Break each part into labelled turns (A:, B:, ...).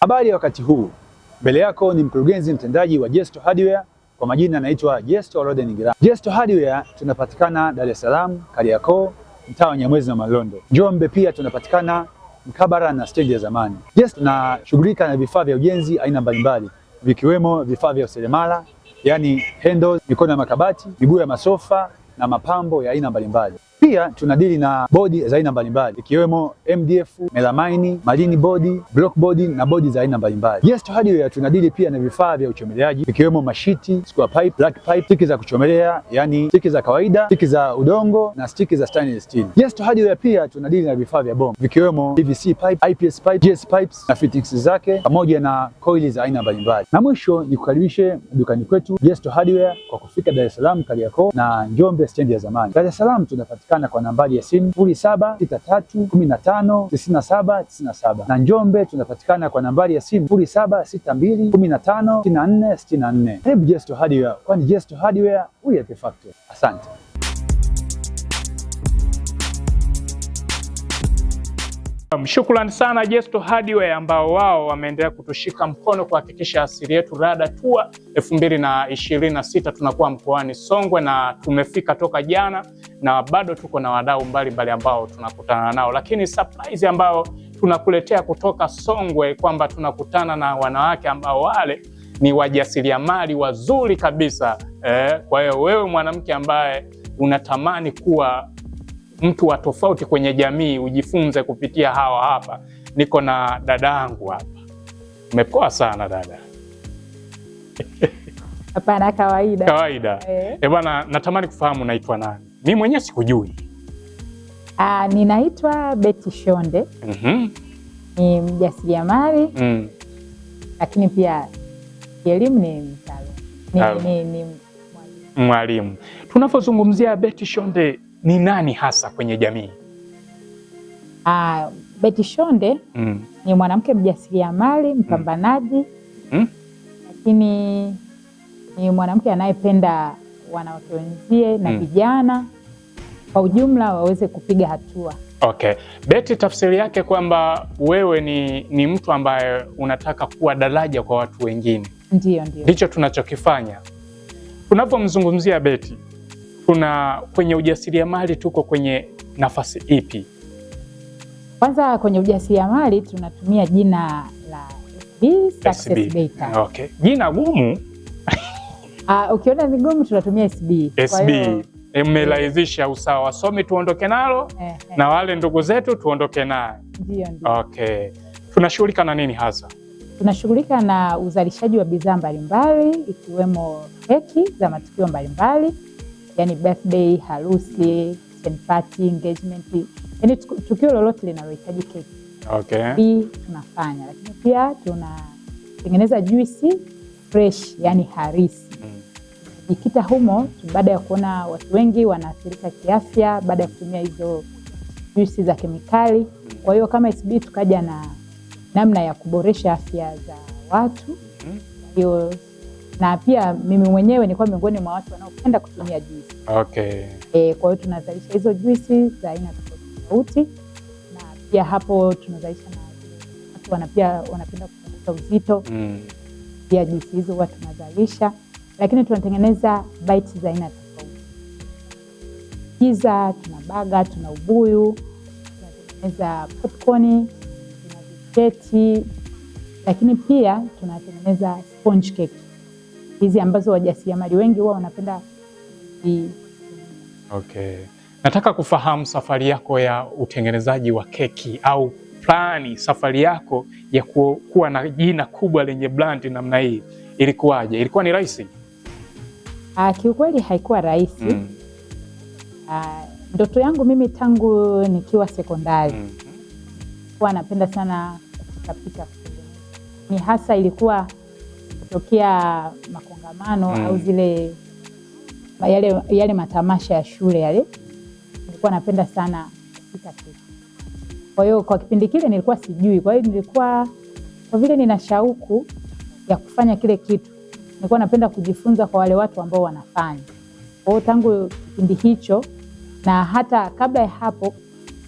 A: Habari ya wakati huu, mbele yako ni mkurugenzi mtendaji wa Jesto Hardware, kwa majina anaitwa Jesto Roden Ngirama. Jesto Hardware tunapatikana Dar es Salaam, Kariakoo, mtaa wa Nyamwezi na Malondo. Njombe pia tunapatikana mkabara na stendi ya zamani. Jesto tunashughulika na vifaa vya ujenzi aina mbalimbali, vikiwemo vifaa vya useremala, yani handles, mikono ya makabati, miguu ya masofa na mapambo ya aina mbalimbali. Pia tunadili na bodi za aina mbalimbali ikiwemo MDF, melamine, marine bodi, block bodi na bodi za aina mbalimbali. Jesto Hardware tunadili pia na vifaa vya uchomeleaji ikiwemo mashiti, square pipe, black pipe, stiki za kuchomelea, yani stiki za kawaida, stiki za udongo na stiki za stainless steel. Jesto Hardware pia tunadili na vifaa vya bomba vikiwemo PVC pipe, IPS pipe, GS pipes na fittings zake pamoja na coil za aina mbalimbali. Na mwisho ni kukaribishe dukani kwetu Jesto Hardware kwa kufika Dar es Salaam, Kariakoo na Njombe stendi ya zamani. Dar es Salaam tunapatikana kwa nambari ya simu 0763159797 na Njombe tunapatikana kwa nambari ya simu 0762156464. Karibu Jesto Hardware, kwani Jesto Hardware we are the factory. Asante.
B: Shukrani sana Jesto Hardware ambao wao wameendelea kutushika mkono kuhakikisha Asili Yetu Rada Tour 2026 tunakuwa mkoani Songwe, na tumefika toka jana na bado tuko na wadau mbalimbali ambao tunakutana nao, lakini surprise ambao tunakuletea kutoka Songwe kwamba tunakutana na wanawake ambao wale ni wajasiriamali wazuri kabisa. Kwa hiyo wewe mwanamke ambaye unatamani kuwa mtu wa tofauti kwenye jamii, ujifunze kupitia hawa hapa. Niko na dada yangu hapa. Umepoa sana dada.
C: Hapana, kawaida.
B: Kawaida. Bwana, natamani kufahamu naitwa nani? Mimi mwenyewe sikujui.
C: Ninaitwa Betty Shonde. Ni mjasiriamali. Lakini pia kielimu ni mtaalamu. Ni
B: mwalimu. Tunapozungumzia Betty Shonde, ni nani hasa kwenye jamii?
C: Betty Shonde ni mwanamke mjasiriamali, mpambanaji, lakini ni mwanamke anayependa wanawake wenzie na vijana kwa ujumla waweze kupiga hatua.
B: Okay. Betty, tafsiri yake kwamba wewe ni mtu ambaye unataka kuwa daraja kwa watu wengine.
C: Ndio.
B: Ndicho tunachokifanya. Tunapomzungumzia Betty, kwenye ujasiriamali tuko kwenye nafasi ipi?
C: Kwanza kwenye ujasiriamali tunatumia jina la SB Success Data.
B: Okay. Jina gumu.
C: Ukiona ni gumu tunatumia SB.
B: SB. Mmelaizisha usawa, wasomi tuondoke nalo na wale ndugu zetu tuondoke naye.
C: Ndio.
B: Okay. Tunashughulika na nini hasa?
C: Tunashughulika na uzalishaji wa bidhaa mbalimbali ikiwemo keki za matukio mbalimbali, yani birthday, harusi, party, engagement, yani tukio lolote linalohitaji keki.
B: Okay.
C: Hii tunafanya, lakini pia tunatengeneza juisi fresh, yani harisi. Ikita humo baada ya kuona watu wengi wanaathirika kiafya baada ya kutumia hizo juisi za kemikali. Kwa hiyo kama SB tukaja na namna ya kuboresha afya za watu. Hiyo na pia mimi mwenyewe nilikuwa miongoni mwa watu wanaopenda kutumia juisi.
B: Okay.
C: Kwa hiyo tunazalisha hizo juisi za aina tofauti, na pia hapo tunazalisha na watu wanapenda kupunguza uzito. Pia juisi hizo huwa tunazalisha, lakini tunatengeneza bites za aina tofauti. Pizza, tuna baga, tuna ubuyu, tunatengeneza popcorn, tuna vicheti, lakini pia tunatengeneza sponge cake. Hizi ambazo wajasiriamali wengi huwa wanapenda.
B: Okay. Nataka kufahamu safari yako ya utengenezaji wa keki au plani, safari yako ya kuwa na jina kubwa lenye brand namna hii ilikuwaje? Ilikuwa ni rahisi?
C: Kiukweli haikuwa rahisi. Ndoto yangu mimi tangu nikiwa sekondari huwa napenda sana kupika. Ni hasa ilikuwa kutokea makongamano au zile yale matamasha ya shule yale, nilikuwa napenda sana kupika keki. Kwa hiyo kwa kipindi kile nilikuwa sijui, kwa hiyo kwa vile nina shauku ya kufanya kile kitu, nilikuwa napenda kujifunza kwa wale watu ambao wanafanya. Kwa hiyo tangu kipindi hicho na hata kabla ya hapo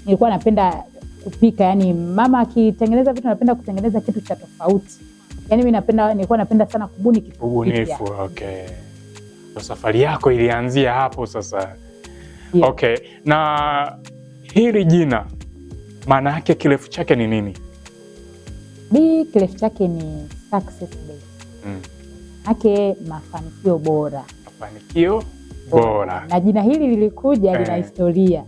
C: nilikuwa napenda kupika, yani mama akitengeneza vitu napenda kutengeneza kitu cha tofauti. Yani mimi nilikuwa napenda sana kubuni kitu kipya.
B: Ubunifu, okay. So safari yako ilianzia hapo sasa.
C: Yeah.
B: Okay. Na hili jina maana yake kirefu chake ni nini?
C: Kirefu chake ni success based. Ake mafanikio bora.
B: Mafanikio bora.
C: Na jina hili lilikuja lina historia.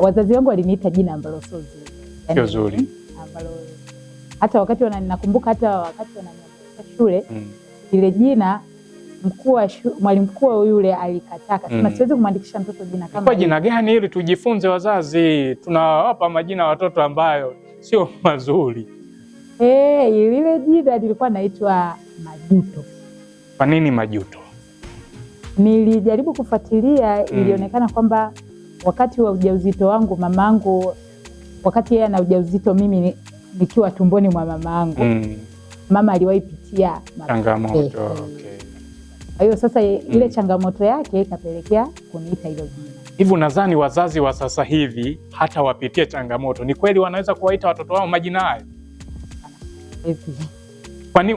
C: Wazazi wangu waliniita jina ambalo sio zuri.
B: Sio zuri.
C: Ambalo hata wakati nakumbuka hata wakati wananiambia shule ile jina mwalimu mkuu yule alikataa, kasema siwezi kumwandikisha mtoto jina kama.
B: Kwa jina gani ili tujifunze wazazi? Tunawapa majina watoto ambayo sio mazuri.
C: Ile jina lilikuwa naitwa Majuto.
B: Kwa nini Majuto?
C: Nilijaribu kufuatilia, ilionekana kwamba wakati wa ujauzito wangu mamangu, wakati yeye ana ujauzito mimi nikiwa tumboni mwa mamangu, mama aliwahi pitia
B: changamoto. Okay.
C: Kwa hiyo sasa ile changamoto yake ikapelekea kuniita hilo jina.
B: Hivi nadhani wazazi wa sasa hivi hata wapitie changamoto, ni kweli wanaweza kuwaita watoto wao majina hayo?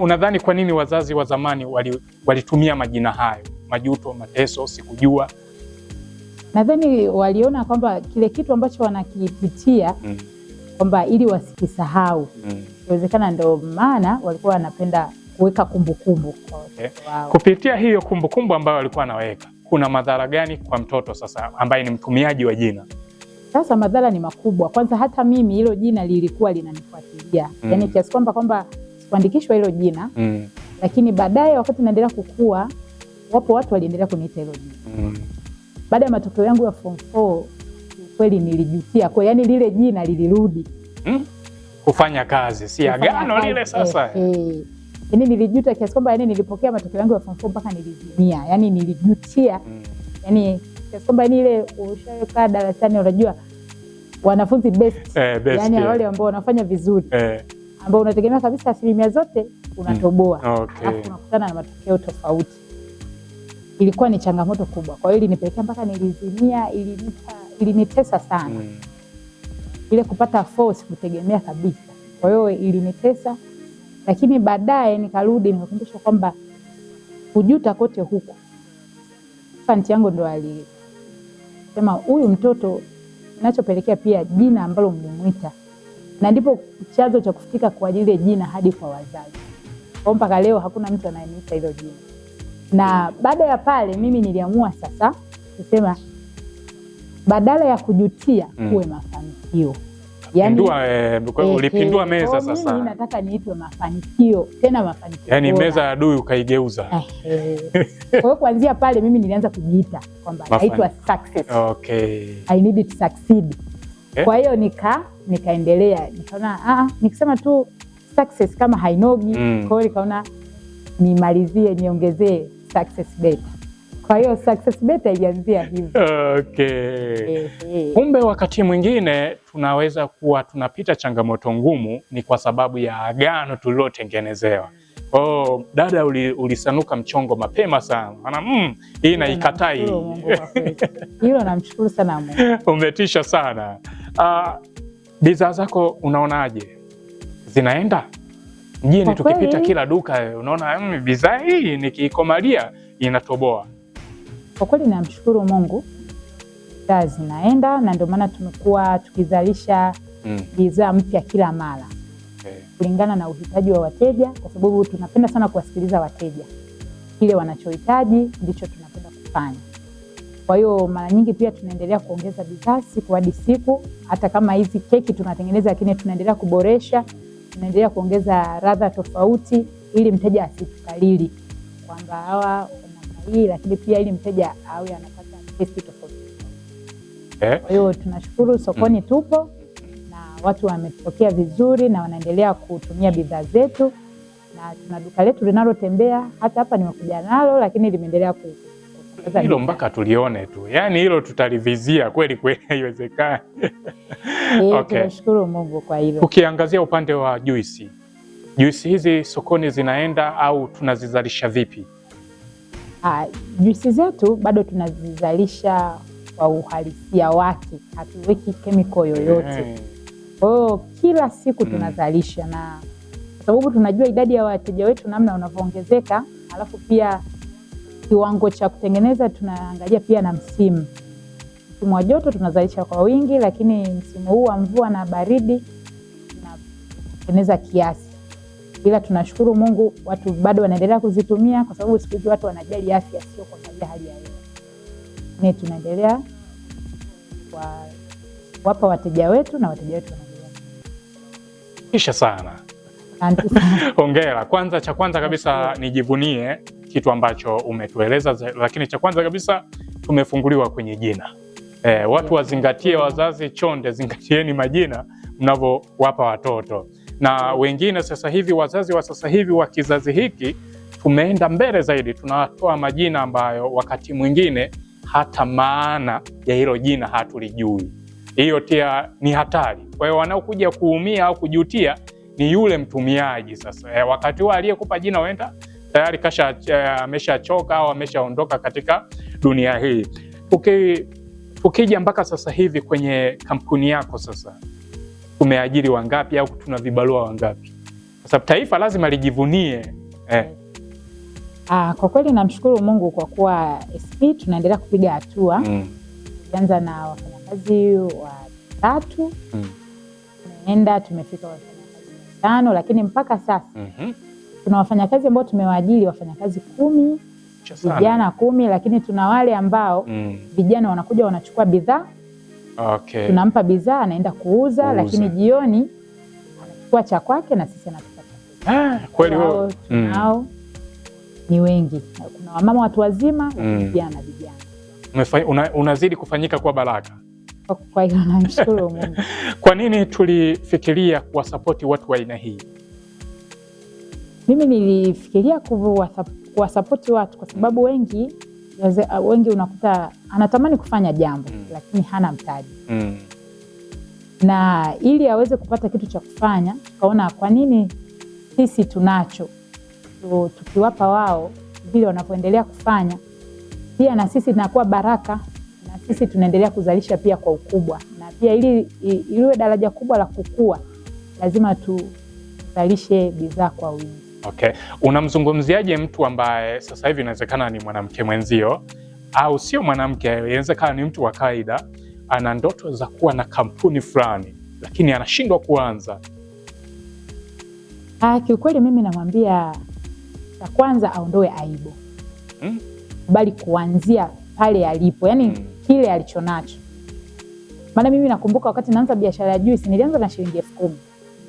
B: Unadhani kwa nini wazazi wa zamani walitumia majina hayo? Majuto, mateso, sikujua.
C: Nadhani waliona kwamba kile kitu ambacho wanakipitia kwamba ili wasikisahau. Inawezekana ndio maana walikuwa wanapenda kuweka kumbukumbu kwa watoto wao.
B: Kupitia hiyo kumbukumbu ambayo walikuwa wanaweka, kuna madhara gani kwa mtoto sasa ambaye ni mtumiaji wa jina?
C: Sasa madhara ni makubwa. Kwanza hata mimi hilo jina lilikuwa linanifuatilia. Yaani kiasi kwamba sikuandikishwa hilo jina. Lakini baadaye wakati naendelea kukua, wapo watu waliendelea kuniita hilo jina. Baada ya matokeo yangu ya form 4 kweli nilijutia. Kwa yani lile jina lilirudi.
B: Kufanya kazi, si agano lile sasa.
C: Yaani nilijuta kiasi kwamba yani nilipokea matokeo yangu ya form 4 mpaka nilizimia. Yaani nilijutia. Yaani kiasi kwamba ile ushakaa darasani unajua wanafunzi best. Yaani wale ambao wanafanya vizuri. Ambao unategemea kabisa asilimia zote unatoboa. Alafu unakutana na matokeo tofauti. Ilikuwa ni changamoto kubwa. Kwa hiyo ilinipelekea mpaka nilizimia, ilinitesa sana. Ile kupata force kutegemea kabisa. Kwa hiyo ilinitesa, lakini baadaye nikarudi nikakumbushwa kwamba kujuta kote huko. Fanti yangu ndo alisema huyu mtoto ninachopelekea pia jina ambalo mlimuita. Na ndipo chanzo cha kufikika kwa ajili ya jina hadi kwa wazazi. Kwa mpaka leo hakuna mtu anayeniita hilo jina. Na baada ya pale mimi niliamua sasa kusema badala ya kujutia kuwe mafanikio.
B: Yaani ulipindua meza sasa.
C: Mimi nataka niitwe mafanikio, tena mafanikio.
B: Yaani meza ya adui ukaigeuza.
C: Kwa hiyo kuanzia pale mimi nilianza kujiita kwamba naitwa success.
B: Okay.
C: I need to succeed. Kwa hiyo nikaendelea, nikaona nikisema tu success kama hainogi, kwa hiyo nikaona nimalizie niongezee success better. Kwa hiyo success better ilianzia hivyo.
B: Okay. Kumbe wakati mwingine tunaweza kuwa tunapita changamoto ngumu ni kwa sababu ya agano tulilotengenezewa. Oh, dada ulisanuka mchongo mapema sana. Maana hii naikataa hii.
C: Hilo namshukuru sana Mungu.
B: Umetisha sana. Bidhaa zako unaonaje? Zinaenda? Mjini tukipita kila duka unaona bidhaa hii nikiikomalia inatoboa.
C: Kwa kweli namshukuru Mungu. Bidhaa zinaenda na ndio maana tumekuwa tukizalisha bidhaa mpya kila mara. Kulingana na uhitaji wa wateja, kwa sababu tunapenda sana kuwasikiliza wateja. Kile wanachohitaji ndicho tunapenda kufanya. Kwa hiyo mara nyingi pia tunaendelea kuongeza bidhaa siku hadi siku. Hata kama hizi keki tunatengeneza, lakini tunaendelea kuboresha, tunaendelea kuongeza ladha tofauti ili mteja asitukalili kwamba hawa namna hii, lakini pia ili mteja awe anapata taste tofauti. Kwa hiyo tunashukuru sokoni tupo na watu wametupokea vizuri na wanaendelea kutumia bidhaa zetu, na tuna duka letu linalotembea hata hapa nimekuja nalo, lakini limeendelea
B: hilo mpaka tulione tu. Yaani hilo tutalivizia kweli haiwezekani.
C: Tunashukuru Mungu kwa hilo.
B: Ukiangazia upande wa juisi hizi sokoni zinaenda au tunazizalisha vipi?
C: Juisi zetu bado tunazizalisha kwa uhalisia wake, hatuweki chemical yoyote. Kwa hiyo kila siku tunazalisha, na kwa sababu tunajua idadi ya wateja wetu namna unavyoongezeka, alafu pia kiwango cha kutengeneza tunaangalia pia na msimu. Msimu wa joto tunazalisha kwa wingi, lakini msimu huu wa mvua na baridi tunatengeneza kiasi. Ila tunashukuru Mungu watu bado wanaendelea kuzitumia, kwa sababu siku hizi watu wanajali afya, sio kuangalia hali ya hewa. Ni tunaendelea wapa wateja wetu na wateja wetu wanaendelea.
B: Kisha sana. Hongera. Kwanza cha kwanza kabisa nijivunie kitu ambacho umetueleza, lakini cha kwanza kabisa tumefunguliwa kwenye jina. Watu wazingatie, wazazi chonde, zingatieni majina mnavyowapa watoto. Na wengine sasa hivi, wazazi wa sasa hivi wa kizazi hiki, tumeenda mbele zaidi, tunatoa majina ambayo wakati mwingine hata maana ya hilo jina hatulijui. Hiyo pia ni hatari. Kwa hiyo wanaokuja kuumia au kujutia ni yule mtumiaji. Sasa wakati huo aliyekupa jina wenda tayari ameshachoka au ameshaondoka katika dunia hii. Ukija mpaka sasa hivi kwenye kampuni yako, sasa tumeajiri wangapi au tuna vibarua wangapi? Kwa sababu taifa lazima lijivunie.
C: Kwa kweli namshukuru Mungu kwa kuwa SP tunaendelea kupiga hatua. Tulianza na wafanyakazi watatu, tumefika wafanyakazi 5, lakini mpaka sasa tuna wafanyakazi ambao tumewaajiri wafanyakazi 10, vijana 10, lakini tuna wale ambao vijana wanakuja wanachukua bidhaa.
B: Okay.
C: Tunampa bidhaa anaenda kuuza, lakini jioni anachukua cha kwake na sisi anatupa cha kwetu.
B: Kweli wewe.
C: Tunao ni wengi. Kuna wamama watu wazima, vijana. Unazidi
B: kufanyika kwa baraka.
C: Kwa hiyo namshukuru Mungu.
B: Kwa nini tulifikiria kuwasapoti watu wa aina hii?
C: Mimi nilifikiria kuwasapoti watu kwa sababu wengi unakuta anatamani kufanya jambo lakini hana mtaji. Na ili aweze kupata kitu cha kufanya, tukaona kwa nini sisi tunacho, tukiwapa wao vile wanavyoendelea kufanya, pia na sisi tunakuwa baraka, na sisi tunaendelea kuzalisha pia kwa ukubwa. Na pia ili iwe daraja kubwa la kukua, lazima tuzalishe bidhaa kwa wingi.
B: Okay. Unamzungumziaje mtu ambaye sasa hivi inawezekana ni mwanamke mwenzio au sio mwanamke, inawezekana ni mtu wa kawaida, ana ndoto za kuwa na kampuni fulani lakini anashindwa kuanza?
C: Kiukweli mimi namwambia cha kwanza aondoe aibu. Bali kuanzia pale alipo, yani kile alichonacho. Maana mimi nakumbuka wakati naanza biashara ya juice nilianza na shilingi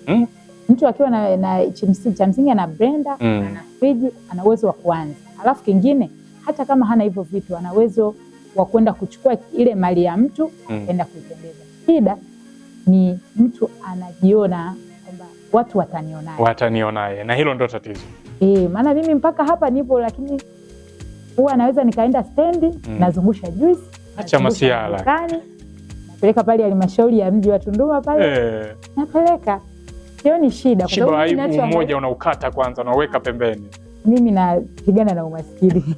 C: 10,000. Mtu akiwa na cha msingi ana blender, ana friji, ana uwezo wa kuanza. Alafu kingine, hata kama hana hivyo vitu, ana uwezo wa kwenda kuchukua ile mali ya mtu kwenda kuitembeza. Shida ni mtu anajiona kwamba watu watanionaje. Na hilo ndo tatizo. Maana mimi mpaka hapa nipo, lakini huwa naweza nikaenda stendi, nazungusha juice,
B: acha masiala,
C: napeleka pale halmashauri ya mji wa Tunduma pale, napeleka. Hiyo ni shida,
B: kwa sababu aibu mmoja unaukata kwanza, unaweka pembeni.
C: Mimi napigana na umaskini.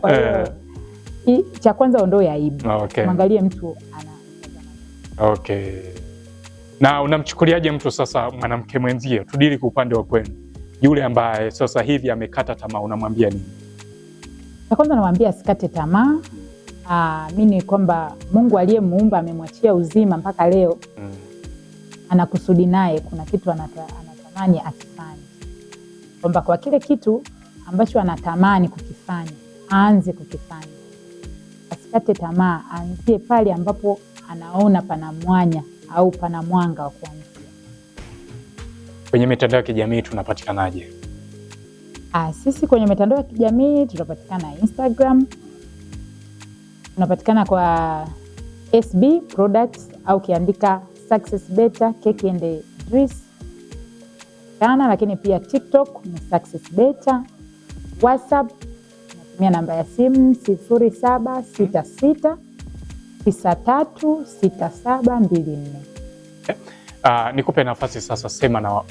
C: Kwa hiyo cha kwanza ondoe aibu. Mwangalie mtu ana.
B: Okay. Na unamchukuliaje mtu sasa, mwanamke mwenzie, tudili kwa upande wa kwenu, yule ambaye sasa hivi amekata tamaa, unamwambia nini?
C: Cha kwanza namwambia asikate tamaa. Mimi kwamba Mungu aliyemuumba amemwachia uzima mpaka leo. Anakusudi naye, kuna kitu anatamani akifanye. Kwamba kwa kile kitu ambacho anatamani kukifanya, aanze kukifanya. Asikate tamaa, aanzie pale ambapo anaona pana mwanya au pana mwanga wa kuanzia.
B: Kwenye mitandao ya kijamii tunapatikanaje?
C: Sisi kwenye mitandao ya kijamii tunapatikana Instagram. Tunapatikana kwa SB Products au kiandika Success Better Cake and Juice. Lakini pia TikTok ni Success Better. WhatsApp natumia namba ya simu 0766936724.
B: Nikupe nafasi sasa, sema na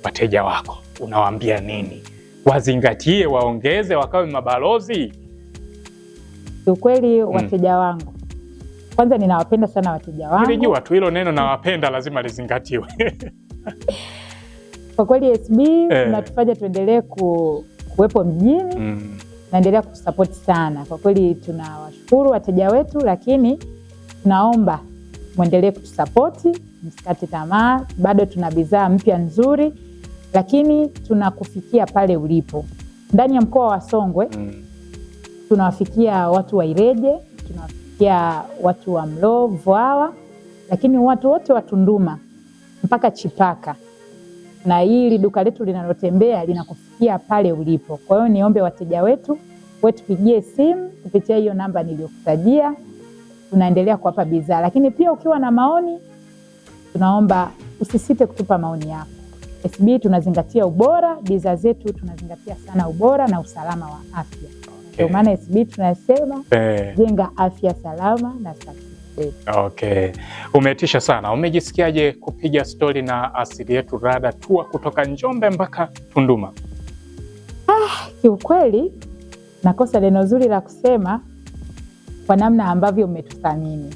B: wateja wako, unawaambia nini? Wazingatie, waongeze, wakawe mabalozi?
C: Ukweli wateja wangu, Kwanza ninawapenda sana wateja wangu.
B: Nilijua tu hilo neno nawapenda lazima lizingatiwe.
C: Kwa kweli SB tunatufanya tuendelee kuwepo mjini, naendelea kutusupport sana. Kwa kweli tunawashukuru wateja wetu, lakini tunaomba muendelee kutusupport, msikate tamaa, bado tuna bidhaa mpya nzuri, lakini tunakufikia pale ulipo. Ndani ya mkoa wa Songwe tunawafikia watu wa Ileje, tunawafikia watu wa Mlo, Vwawa, lakini watu wote wa Tunduma mpaka Chipaka, na hili duka letu linalotembea linakufikia pale ulipo. Kwa hiyo niombe wateja wetu tupigie simu kupitia hiyo namba niliyokutajia, tunaendelea kuwapa bidhaa. Lakini pia ukiwa na maoni, tunaomba usisite kutupa maoni yako. SB tunazingatia ubora, bidhaa zetu tunazingatia sana ubora na usalama wa afya. Ndio maana SB tunasema jenga afya salama na safi.
B: Okay. Umetisha sana. Umejisikiaje kupiga stori na Asili Yetu Rada Tour kutoka Njombe mpaka Tunduma?
C: Kiukweli nakosa neno zuri la kusema kwa namna ambavyo umetuthamini.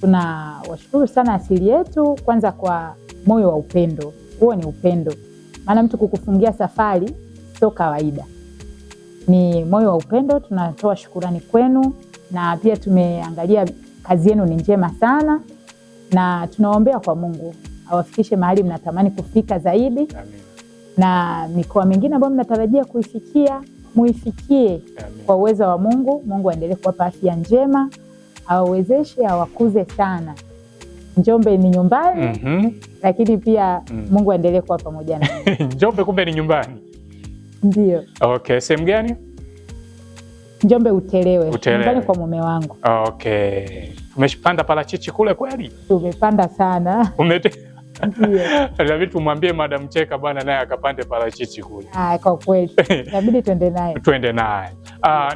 C: Tunawashukuru sana Asili Yetu, kwanza kwa moyo wa upendo. Huo ni upendo. Maana mtu kukufungia safari sio kawaida. Ni moyo wa upendo, tunatoa shukurani kwenu, na pia tumeangalia kazi yenu ni njema sana, na tunaombea kwa Mungu awafikishe mahali mnatamani kufika zaidi.
B: Amen.
C: Na mikoa mingine ambayo mnatarajia kuifikia, muifikie. Amen. Kwa uwezo wa Mungu. Mungu aendelee kuwapa afya njema, awawezeshe, awakuze sana. Njombe ni nyumbani, lakini pia Mungu aendelee kuwa pamoja na
B: Njombe kumbe ni nyumbani.
C: Ndio.
B: Okay, sehemu gani?
C: Njombe Utelewe. Nyumbani kwa mume wangu.
B: Okay. Tumeshipanda parachichi kule kweli?
C: Tumepanda sana. Ndio.
B: Inabidi tumwambie Madam Cheka bwana naye akapande parachichi kule.
C: Kwa kweli. Inabidi tuende naye.
B: Tuende naye.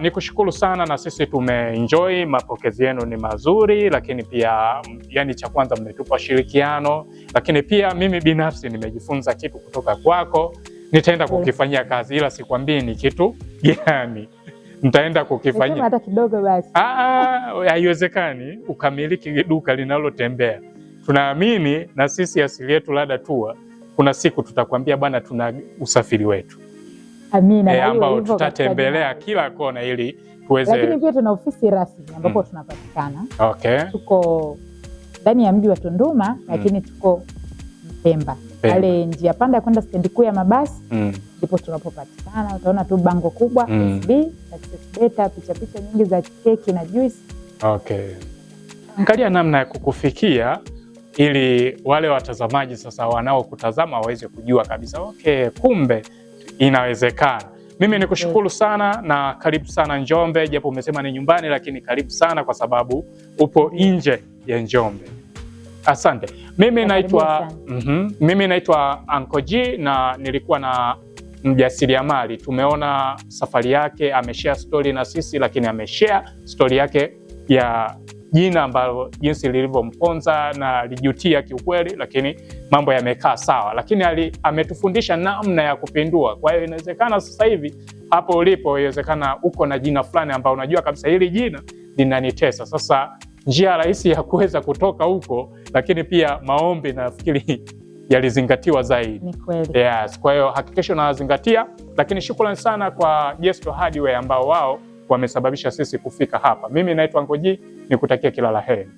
B: Nikushukuru sana, na sisi tumeenjoy, mapokezi yenu ni mazuri, lakini pia yani cha kwanza mmetupa shirikiano, lakini pia mimi binafsi nimejifunza kitu kutoka kwako. Nitaenda kukifanyia kazi, ila sikwambii ni kitu gani. Nitaenda kukifanyia.
C: Hata kidogo basi.
B: Haiwezekani ukamiliki duka linalotembea. Tunaamini na sisi Asili Yetu Rada Tour kuna siku tutakwambia bwana tuna usafiri wetu.
C: Amina.
B: Ambao tutatembelea kila kona ili tuweze.
C: Lakini pia tuna ofisi rasmi ambapo tunapatikana.
B: Okay.
C: Tuko ndani ya mji wa Tunduma, lakini tuko Mpemba. Pale njia panda kwenda stendi kuu ya mabasi ndipo tunapopatikana. Utaona tu bango kubwa SB, Success Beta, picha nyingi za keki na juice.
B: Okay. Angalia namna ya kukufikia ili wale watazamaji sasa wanaokutazama waweze kujua kabisa kumbe inawezekana. Mimi nikushukuru sana na karibu sana Njombe, japo umesema ni nyumbani, lakini karibu sana kwa sababu upo nje ya Njombe. Asante. Mimi naitwa Uncle G na nilikuwa na mjasiriamali. Tumeona safari yake, ameshare story na sisi, lakini ameshare story yake ya jina ambalo jinsi lilivyomponza na lijutia kiukweli, lakini mambo yamekaa sawa, lakini ametufundisha namna ya kupindua. Kwa hiyo inawezekana sasa hivi hapo ulipo, inawezekana uko na jina fulani ambao unajua kabisa hili jina linanitesa. Sasa njia rahisi ya kuweza kutoka huko, lakini pia maombi nafikiri yalizingatiwa zaidi.
C: Ni kweli.
B: Yes, kwa hiyo hakikisha unazingatia, lakini shukrani sana kwa Jesto Hardware ambao wao wamesababisha sisi kufika hapa. Mimi naitwa Ngoji, nikutakia kila la heri.